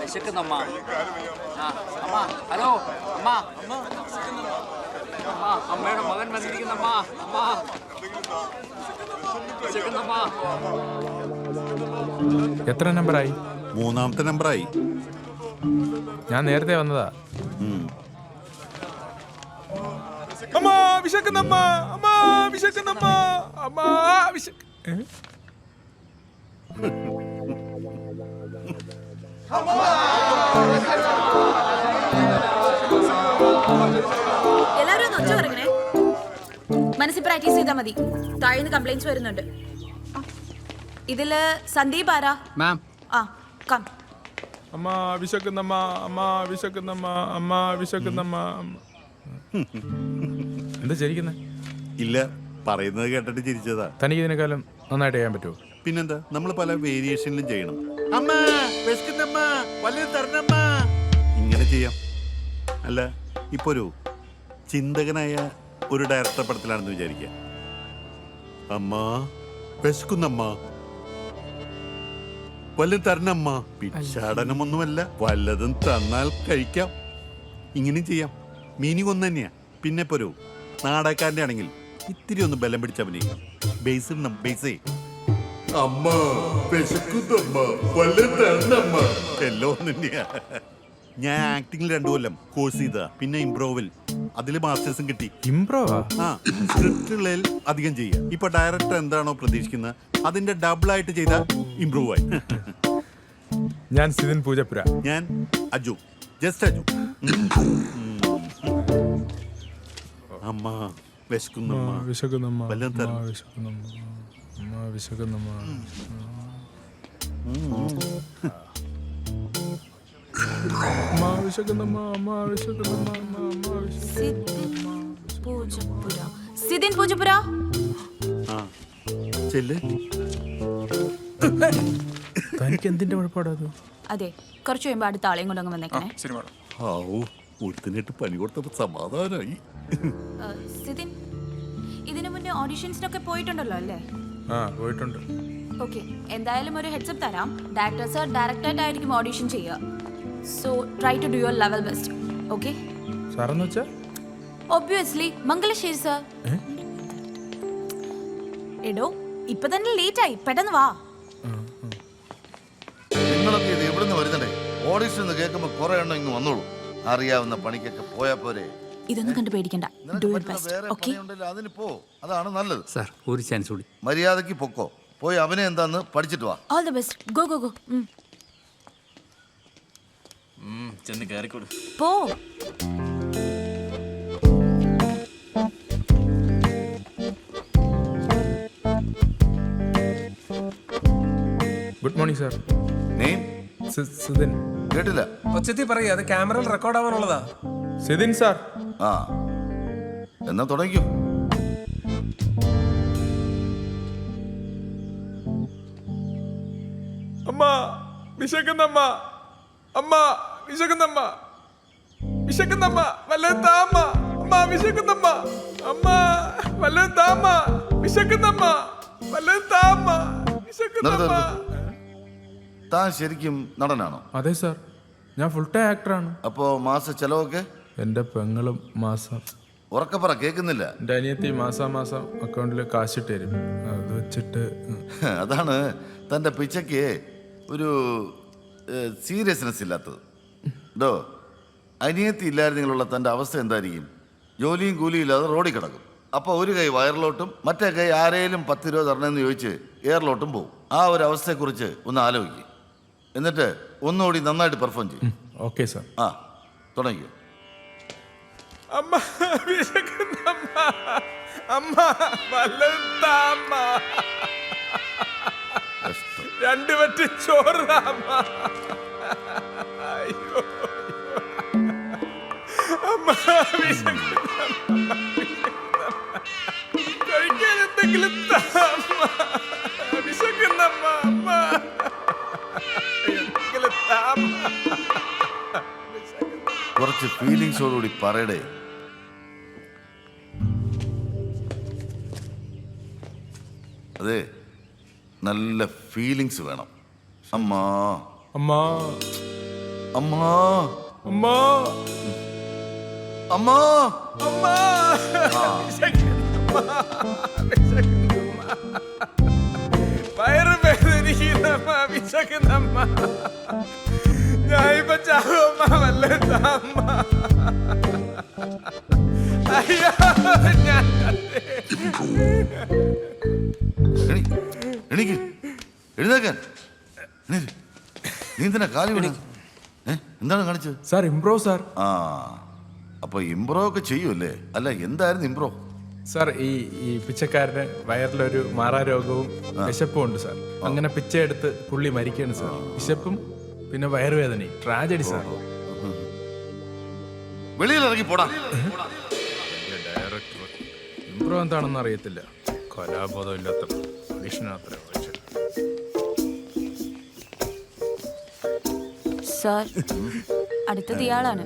വിശക്കുന്നമ്മ. അമ്മ, ഹലോ അമ്മ. അമ്മ, അമ്മയുടെ മകൻ വന്നിരിക്കുന്നമ്മ. അമ്മ, വിശക്കുന്നമ്മ. എത്ര നമ്പറായി? മൂന്നാമത്തെ നമ്പറായി. ഞാൻ നേരത്തെ വന്നതാ. അമ്മ വിശക്കുന്നമ്മ, അമ്മ വിശക്കുന്നമ്മ, അമ്മ വിശക്ക്. എല്ലാവരും ഒന്ന് ഒച്ച പറയണേ. മനസ്സിൽ പ്രാക്ടീസ് ചെയ്താൽ മതി. താഴ്ന്ന് കംപ്ലൈന്റ്സ് വരുന്നുണ്ട്. ഇതില് സന്ദീപ് ആരാ? മാം. ആ കം. അമ്മ വിശക്കുന്നമ്മ, അമ്മ വിശക്കുന്നമ്മ, അമ്മ വിശക്കുന്നമ്മ. എന്താ ചിരിക്കുന്നേ? ഇല്ല, പറയുന്നത് കേട്ടിട്ട് ചിരിച്ചതാ. തനിക്ക് ഇതിനേക്കാളും നന്നായിട്ട് ചെയ്യാൻ പറ്റുമോ? പിന്നെന്താ, നമ്മൾ പല വേരിയേഷനിലും ചെയ്യണം. അമ്മ വിശക്കുന്നമ്മ, വല്ലതും തരണമ്മ, ഇങ്ങനെ ചെയ്യാം. അല്ല, ഇപ്പൊ ഒരു ചിന്തകനായ ഒരു ഡയറക്ടർ പടത്തിലാണെന്ന് വിചാരിക്കാം. അമ്മ വിശക്കുന്നമ്മ, വല്ലതും തരണമ്മ. ഭിക്ഷാടനമൊന്നുമല്ല, വല്ലതും തന്നാൽ കഴിക്കാം. ഇങ്ങനെയും ചെയ്യാം. മീനിങ് ഒന്ന് തന്നെയാ. പിന്നെ ഇപ്പൊ ഒരു നാടകക്കാരൻ്റെ ആണെങ്കിൽ ഇത്തിരി ഒന്ന് ബലം പിടിച്ച അഭിനയിക്കാം. ബേസേ അമ്മ വിശക്കുന്നമ്മ, വല്ലതും തരണമ്മ, എല്ലാം തന്നെയാ. ഞാൻ ആക്ടിങ്ങിൽ 2 കൊല്ലം കോഴ്സ് ചെയ്തതാ. പിന്നെ ഇംപ്രോവിൽ അതിൽ മാസ്റ്റേഴ്സും കിട്ടി. ഇംപ്രോവാ? ആ, സ്ക്രിപ്റ്റുകളിൽ അധികം ചെയ്യാം. ഇപ്പൊ ഡയറക്ടർ എന്താണോ പ്രതീക്ഷിക്കുന്നത് അതിന്റെ ഡബിൾ ആയിട്ട് ചെയ്ത ഇംപ്രൂവ് ആയി. ഞാൻ സിദിൻ പൂജപ്പുര. ഞാൻ അജു, ജസ്റ്റ് അജു. അമ്മ വിശക്കുന്നമ്മ, വിശക്കുന്നമ്മ, വല്ലതും തരണം. വിശക്കുന്നമ്മ, അമ്മ വിശക്കുന്നമ്മ. അമ്മ വിശക്കുന്നമ്മ, അമ്മ വിശക്കുന്നമ്മ, അമ്മ വിശക്കുന്നമ്മ. സിദിൻ പൂജപ്പുര. ആ ചെല്ല്. തനിക്ക് എന്തിന്റെ കുഴപ്പമാടാ അത്? അതെ, കുറച്ച് കഴിയുമ്പോ അടുത്ത ആളെയും കൊണ്ട് അങ്ങ് വന്നേക്കണേ. ഒരുത്തിനായിട്ട് പണി കൊടുത്തപ്പോ സമാധാനായി. സിദിൻ, ഇതിനു മുന്നേ ഓഡിഷൻസിനൊക്കെ പോയിട്ടുണ്ടല്ലോ അല്ലേ? ആ, പോയിട്ടുണ്ട്. ഓക്കെ, എന്തായാലും ഒരു ഹെഡ്സപ്പ് തരാം. ഡയറക്ടർ സർ ഡയറക്റ്റായിട്ട് ആയിരിക്കും ഓഡിഷൻ ചെയ്യുക. So try to do your level best. Okay സാറെന്ന് വെച്ചാ? Obviously Mangalassery sir. എടോ, ഇപ്പൊ തന്നെ ലേറ്റ് ആയി, പെട്ടെന്ന് വാ. നിങ്ങളൊക്കെ ഇത് എവിടുന്ന് വരുന്നുണ്ടേ? ഓഡിഷൻ കേൾക്കുമ്പോ കുറെ എണ്ണം ഇങ്ങ് വന്നോളൂ. അറിയാവുന്ന പണിക്കൊക്കെ പോയാ പോരെ. ഇതൊന്നും കണ്ട് പേടിക്കണ്ട. Do your best. വേറെ ഓക്കെ പണിയുണ്ടല്ലോ, അതിന് പോ. അതാണ് നല്ലത്. സാർ, ഒരു ചാൻസ് കൂടി. മര്യാദക്ക് പൊക്കോ. പോയി അവനെ എന്താന്ന് പഠിച്ചിട്ട് വാ. All the best. Go go go. ചെന്ന് കയറിക്കോളൂ. പോ. Good morning sir. Name? Sidhin. കേട്ടില്ല. ഒച്ചത്തി പറയൂ, അത് ക്യാമറയിൽ റെക്കോർഡ് ആവാനുള്ളതാ. സിദിൻ സാർ. ആ, എന്നാ തുടങ്ങിക്കോ. അമ്മ വിശക്കുന്നമ്മ, അമ്മ വിശക്കുന്നമ്മ, വിശക്കുന്നമ്മ, വല്ലതും താമ്മ, അമ്മ വിശക്കുന്നമ്മ, അമ്മ വല്ലതും താമ്മ, വിശക്കുന്നമ്മ, വല്ലതും താമ്മ, വിശക്കുന്നമ്മ. താൻ ശരിക്കും നടനാണോ? അതെ സാർ, ഞാൻ ഫുൾ ടൈം ആക്ടറാണ്. അപ്പോ മാസ ചെലവൊക്കെ? എൻ്റെ പെങ്ങളും മാസം. ഉറക്കപ്പറ, കേൾക്കുന്നില്ല. എൻ്റെ അനിയത്തി മാസം അക്കൗണ്ടിൽ കാശിട്ട് തരും. അത് വെച്ചിട്ട് അതാണ് തൻ്റെ പിച്ചയ്ക്ക് ഒരു സീരിയസ്നെസ് ഇല്ലാത്തത്. ഡോ, അനിയത്തി ഇല്ലായിരുന്നെങ്കിലുള്ള തൻ്റെ അവസ്ഥ എന്തായിരിക്കും? ജോലിയും കൂലിയും ഇല്ലാതെ റോഡിൽ കിടക്കും. അപ്പോൾ ഒരു കൈ വയറിലോട്ടും മറ്റേ കൈ ആരെയും 10 രൂപ തരണമെന്ന് ചോദിച്ച് എയറിലോട്ടും പോകും. ആ ഒരു അവസ്ഥയെക്കുറിച്ച് ഒന്ന് ആലോചിക്കും. എന്നിട്ട് ഒന്നുകൂടി നന്നായിട്ട് പെർഫോം ചെയ്യും. Okay sir. ആ, തുടങ്ങിയോ. അമ്മ വിശക്കുന്നമ്മ, അമ്മ വല്ലതും താമ്മ, 2 വറ്റ് ചോറ് താമ്മ. അയ്യോ, അമ്മ വിശക്കുന്നമ്മ, കഴിക്കാൻ എന്തെങ്കിലും താമ്മ, വിശക്കുന്നമ്മ, അമ്മ എന്തെങ്കിലും താമ്മ. കുറച്ച് ഫീലിങ്സോടുകൂടി പറയടേ. അതെ, നല്ല ഫീലിങ്സ് വേണം. അമ്മ, അമ്മ അമ്മാ അമ്മാ അമ്മാ അമ്മാ വിശക്കുന്നമ്മ, വിശക്കുന്നമ്മ. വയറ് വേദനിക്കുന്നമ്മ, വിശക്കുന്നമ്മ. ഞാൻ ഇപ്പൊ ചാവമ്മ, വല്ലതമ്മ. അയ്യോ ഞാൻ എണീക്ക് എഴുന്നേക്കാൻ നീ എന്തിനാ കാലി വീണ? എന്താണ് കാണിച്ചത്? Sir impro sir. ആ അപ്പൊ ഇംപ്രോ ഒക്കെ ചെയ്യുമല്ലേ? അല്ല എന്തായിരുന്നു ഇംപ്രോ? സാർ ഈ പിച്ചക്കാരന് വയറിലൊരു മാറാരോഗവും വിശപ്പും ഉണ്ട് സാർ. അങ്ങനെ പിച്ച എടുത്ത് പുള്ളി മരിക്കുകയാണ് സാർ. വിശപ്പും പിന്നെ വയറുവേദനയും. Tragedy sir. വെളിയിൽ ഇറങ്ങി പോടാ. ഡയറക്ടർ ഇംപ്രോ എന്താണെന്ന് അറിയത്തില്ല. കലാബോധം ഇല്ലാത്ത മനുഷ്യനാത്ര. സാർ അടുത്തത് ഇയാളാണ്.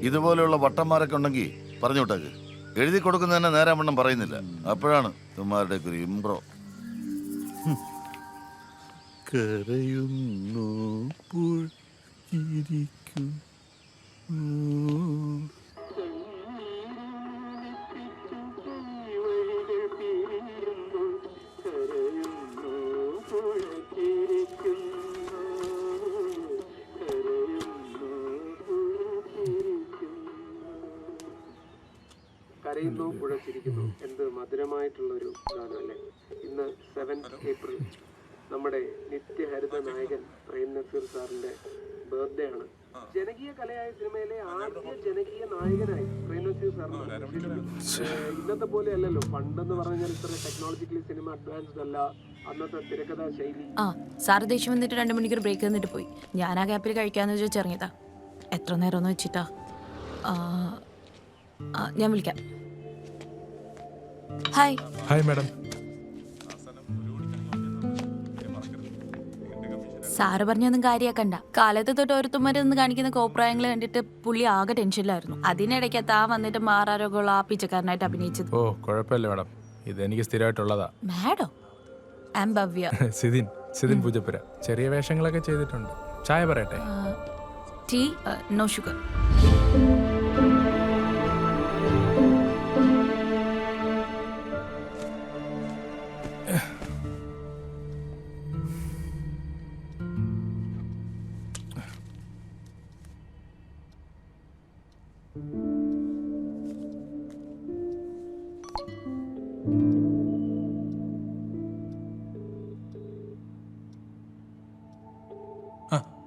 ഇതുപോലെയുള്ള വട്ടന്മാരൊക്കെ ഉണ്ടെങ്കിൽ പറഞ്ഞു വിട്ടേക്ക്. എഴുതി കൊടുക്കുന്നതന്നെ നേരാവണ്ണം പറയുന്നില്ല. അപ്പോഴാണ് ഇവന്മാരുടെ ഒരു ഇംപ്രോ. കരയുന്നു പുഴയിരിക്കും. കരയുന്നു പുഴച്ചിരിക്കുന്നു. എന്ത് മധുരമായിട്ടുള്ളൊരു ഗാനമല്ലേ. ഇന്ന് 7 ഏപ്രിൽ നമ്മുടെ നിത്യഹരിത നായകൻ പ്രേം നസീർ സാറിന്റെ ബർത്ത്ഡേ ആണ്. ജനകീയ കലയായ സിനിമയിലെ ആദ്യ ജനകീയ നായകനായി പ്രേം നസീർ സാറിന്. ഇന്നത്തെ പോലെ അല്ലല്ലോ. പണ്ടെന്ന് പറഞ്ഞാൽ ഇത്ര ടെക്നോളജിക്കലി സിനിമ അഡ്വാൻസ്ഡ് അല്ല. അന്നത്തെ തിരക്കഥാ ശൈലി. ആ സാറ് ദേഷ്യം വന്നിട്ട് 2 മണിക്കൂർ ബ്രേക്ക് തന്നിട്ട് പോയി. ഞാൻ ആ ഗ്യാപ്പിൽ കഴിക്കാന്ന് വെച്ചിറങ്ങിയതാ. എത്ര നേരം ഒന്ന് വെച്ചിട്ടാ. ഞാൻ വിളിക്കാം. ഹായ്. Hi madam. സാറ് പറഞ്ഞൊന്നും കാര്യാക്കണ്ട. കാലത്ത് തൊട്ട് ഓരോരുത്തന്മാരൊന്ന് കാണിക്കുന്ന കോപ്രായങ്ങൾ കണ്ടിട്ട് പുള്ളി ആകെ ടെൻഷനിലായിരുന്നു. അതിനിടയ്ക്ക് താൻ വന്നിട്ട് മാറാരോഗമുള്ള ആ പിച്ചക്കാരനായിട്ട് അഭിനയിച്ചത്. ഓ കുഴപ്പമില്ല മാഡം. ഇതെനിക്ക് സ്ഥിരമായിട്ടുള്ളതാ. മാഡോ? I am Bhavya. സിദിൻ പൂജപ്പുര. ചെറിയ വേഷങ്ങളൊക്കെ ചെയ്തിട്ടുണ്ട്. ചായ പറയട്ടെ? Tea no sugar.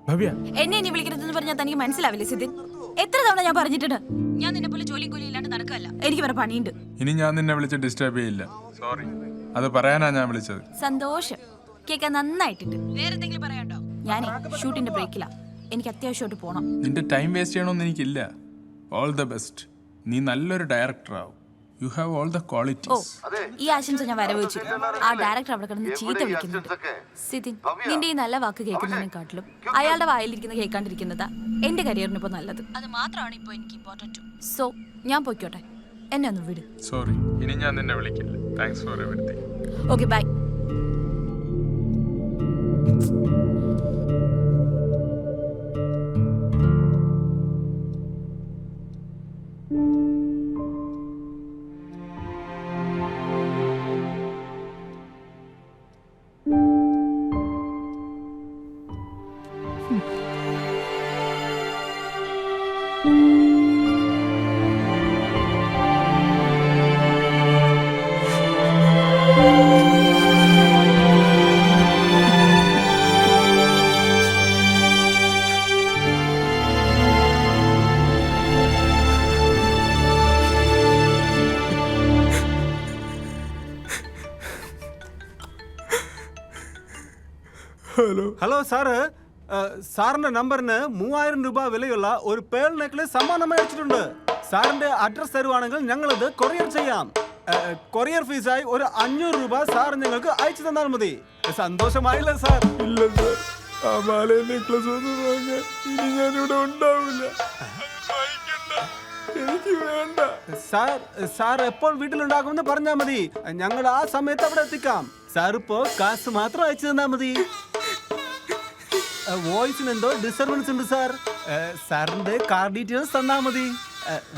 ഭവ്യ, എന്നെ ഇനി വിളിക്കരുതെന്ന് പറഞ്ഞാൽ തനിക്ക് മനസ്സിലാവില്ലേ സിദിൻ? എത്ര തവണ ഞാൻ പറഞ്ഞിട്ടുണ്ട്. ഞാൻ നിന്നെ പോലെ ജോലി കൂലി ഇല്ലാണ്ട് നടക്കല്ല. എനിക്ക് വേറെ പണിയുണ്ട്. ഇനി ഞാൻ നിന്നെ വിളിച്ച് ഡിസ്റ്റർബ് ചെയ്യില്ല. സോറി. അത് പറയാനാ ഞാൻ വിളിച്ചത്. സന്തോഷം. കേൾക്കാൻ നന്നായിട്ടുണ്ട്. വേറെ എന്തെങ്കിലും പറയാണ്ടോ? ഞാനേ ഷൂട്ടിന്റെ ബ്രേക്കിലാ. എനിക്ക് അത്യാവശ്യമായിട്ട് പോണം. നിന്റെ ടൈം വേസ്റ്റ് ചെയ്യണമെന്ന് എനിക്കില്ല. All the best. നീ നല്ലൊരു ഡയറക്ടർ ആവും. You have all the oh, qualities. ഈ ആശംസ ഞാൻ വരവെച്ചു. ആ ഡയറക്ടർ അവിടെ കിടന്ന് ചീത്ത വിളിക്കുന്നുണ്ട്. സിദിൻ, നിന്റെ ഈ നല്ല വാക്ക് കേൾക്കുന്നതിനെക്കാട്ടിലും അയാളുടെ വായിലിരിക്കുന്ന കേൾക്കാണ്ടിരിക്കുന്നതാ എന്റെ കരിയറിന് ഇപ്പൊ നല്ലത്. അത് മാത്രമാണ് ഇപ്പൊ എനിക്ക് ഇമ്പോർട്ടന്റ്. സോ ഞാൻ പോയിക്കോട്ടെ. എന്നെ ഒന്ന് വിട്. സോറി. ഇനി ഞാൻ നിന്നെ വിളിക്കില്ല. Thanks for everything. Okay bye. Hello sir, സാറിന്റെ നമ്പറിന് 3000 രൂപ വിലയുള്ള ഒരു പേൾ നെക്ലസ് സമ്മാനമായി അയച്ചിട്ടുണ്ട്. സാറിന്റെ അഡ്രസ് തരുവാണെങ്കിൽ ഞങ്ങളത് കൊറിയർ ചെയ്യാം. കൊറിയർ ഫീസായി ഒരു 500 രൂപ സാർ ഞങ്ങൾക്ക് അയച്ചു തന്നാൽ മതി. സന്തോഷമായില്ല സാർ? ഇല്ല സാർ. ആ മാല നെക്ലസ് ഒന്നും വാങ്ങാൻ ഇനി ഞാനിവിടെ ഉണ്ടാവില്ല. എനിക്ക് വേണ്ട സാർ എപ്പോൾ വീട്ടിലുണ്ടാകുമെന്ന് പറഞ്ഞാൽ മതി. ഞങ്ങൾ ആ സമയത്ത് അവിടെ എത്തിക്കാം. സാർ ഇപ്പോ കാശ് മാത്രം അയച്ചു തന്നാൽ മതി. വോയിസിന് എന്തോ ഡിസ്റ്റർബൻസ് ഉണ്ട് സാർ. സാറിന്റെ കാർ ഡീറ്റെയിൽസ് തന്നാ മതി.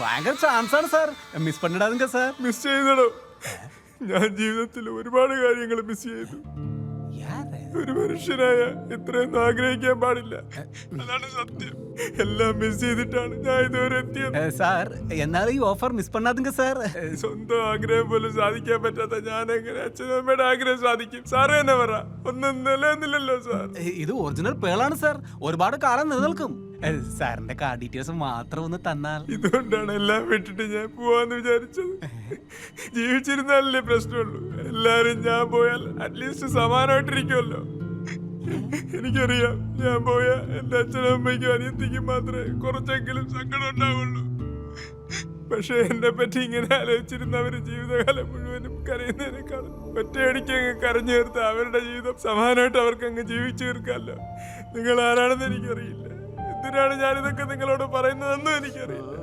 ഭയങ്കര ചാൻസ് ആണ് സാർ, മിസ് പണിടാതെങ്ക സാർ. മിസ് ചെയ്തടോ. ഞാൻ ജീവിതത്തിൽ ഒരുപാട് കാര്യങ്ങൾ മിസ് ചെയ്തു. ഒരു മനുഷ്യനായ ഇത്രയൊന്നും ആഗ്രഹിക്കാൻ പാടില്ല, അതാണ് സത്യം. എല്ലാം മിസ് ചെയ്തിട്ടാണ് ഞാൻ ഇതുവരെ എത്തിയത്. സാർ എന്നാൽ ഈ ഓഫർ മിസ് പണ്ണാതെങ്ക സാർ. സ്വന്തം ആഗ്രഹം പോലും സാധിക്കാൻ പറ്റാത്ത ഞാൻ എങ്ങനെ അച്ഛനും അമ്മയുടെ ആഗ്രഹം സാധിക്കും? സാറ് തന്നെ പറ, ഒന്നും നിലനിന്നില്ലല്ലോ സാർ. ഇത് ഒറിജിനൽ പേളാണ് സാർ, ഒരുപാട് കാലം നിലനിൽക്കും. സാറിന്റെ കാർ ഡീറ്റെയിൽസ് മാത്രം ഒന്ന് തന്നാൽ. ഇതുകൊണ്ടാണ് എല്ലാം വിട്ടിട്ട് ഞാൻ പോവാന്ന് വിചാരിച്ചത്. ജീവിച്ചിരുന്നാലല്ലേ പ്രശ്നമുള്ളൂ. എല്ലാരും ഞാൻ പോയാൽ അറ്റ്ലീസ്റ്റ് സമാനമായിട്ടിരിക്കുമല്ലോ. എനിക്കറിയാം, ഞാൻ പോയ എന്റെ അച്ഛനും അമ്മയ്ക്കും അനിയത്തിക്കും മാത്രമേ കുറച്ചെങ്കിലും സങ്കടം ഉണ്ടാവുള്ളൂ. പക്ഷെ എന്നെ പറ്റി ഇങ്ങനെ ആലോചിച്ചിരുന്നവര് ജീവിതകാലം മുഴുവനും കരയുന്നതിനേക്കാളും ഒറ്റയടിക്ക് അങ്ങ് കരഞ്ഞു തീർത്ത് അവരുടെ ജീവിതം സമാനമായിട്ട് അവർക്ക് അങ്ങ് ജീവിച്ചു തീർക്കാമല്ലോ. നിങ്ങൾ ആരാണെന്ന് എനിക്കറിയില്ല, എന്തിനാണ് ഞാനിതൊക്കെ നിങ്ങളോട് പറയുന്നതെന്നും എനിക്കറിയില്ല.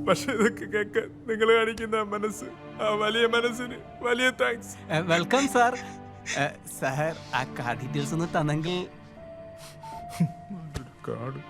പക്ഷെ ഇതൊക്കെ കേൾക്കാൻ നിങ്ങൾ കാണിക്കുന്ന മനസ്സ്, ആ വലിയ മനസ്സിന് വലിയ താങ്ക്സ്. Welcome sir. സാർ ആ കാർ ഡീറ്റെയിൽസ് ഒന്ന് തന്നെങ്കിൽ. കാർഡ്